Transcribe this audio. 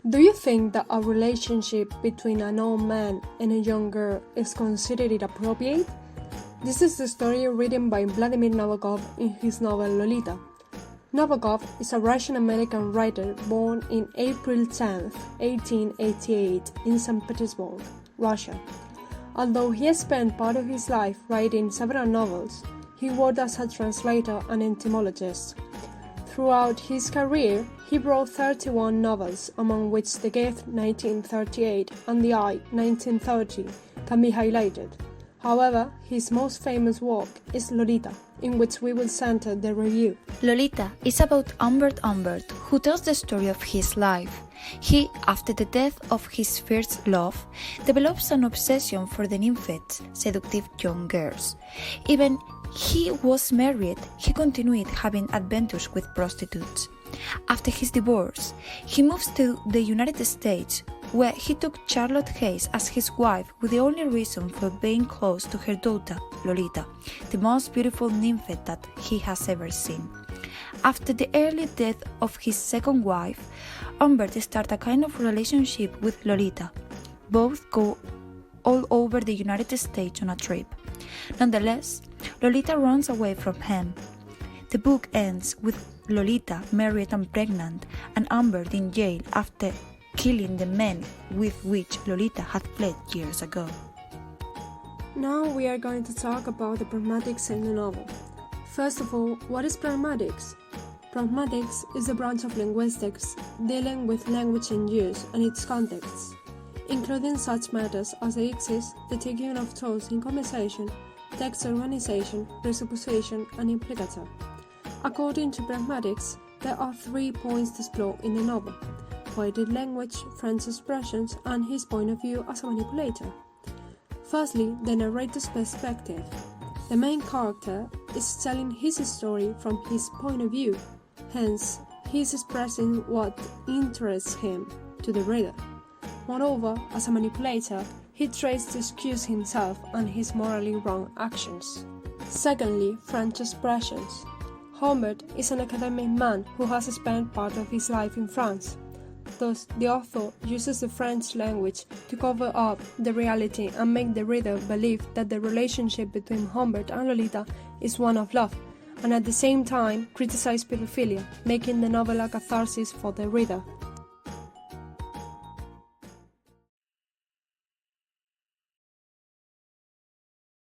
Do you think that a relationship between an old man and a young girl is considered appropriate? This is the story written by Vladimir Nabokov in his novel Lolita. Nabokov is a Russian-American writer born in April 10, 1888 in St. Petersburg, Russia. Although he spent part of his life writing several novels, he worked as a translator and entomologist. Throughout his career, he wrote 31 novels, among which The Gift 1938 and The Eye 1930 can be highlighted. However, his most famous work is Lolita, in which we will center the review. Lolita is about Humbert, who tells the story of his life. He, after the death of his first love, develops an obsession for the nymphs, seductive young girls. Even he was married, he continued having adventures with prostitutes. After his divorce, he moves to the United States, where he took Charlotte Hayes as his wife with the only reason for being close to her daughter, Lolita, the most beautiful nymph that he has ever seen. After the early death of his second wife, Humbert starts a kind of relationship with Lolita. Both go all over the United States on a trip. Nonetheless, Lolita runs away from him. The book ends with Lolita married and pregnant, and Humbert in jail after killing the men with which Lolita had fled years ago. Now we are going to talk about the pragmatics in the novel. First of all, what is pragmatics? Pragmatics is a branch of linguistics dealing with language in use and its contexts, including such matters as the ixis, the taking of tones in conversation, text organization, presupposition, and implicator. According to pragmatics, there are 3 points to explore in the novel: poetic language, French expressions, and his point of view as a manipulator. Firstly, the narrator's perspective. The main character is telling his story from his point of view, hence, he is expressing what interests him to the reader. Moreover, as a manipulator, he tries to excuse himself and his morally wrong actions. Secondly, French expressions. Humbert is an academic man who has spent part of his life in France. Thus, the author uses the French language to cover up the reality and make the reader believe that the relationship between Humbert and Lolita is one of love, and at the same time criticize pedophilia, making the novel a catharsis for the reader.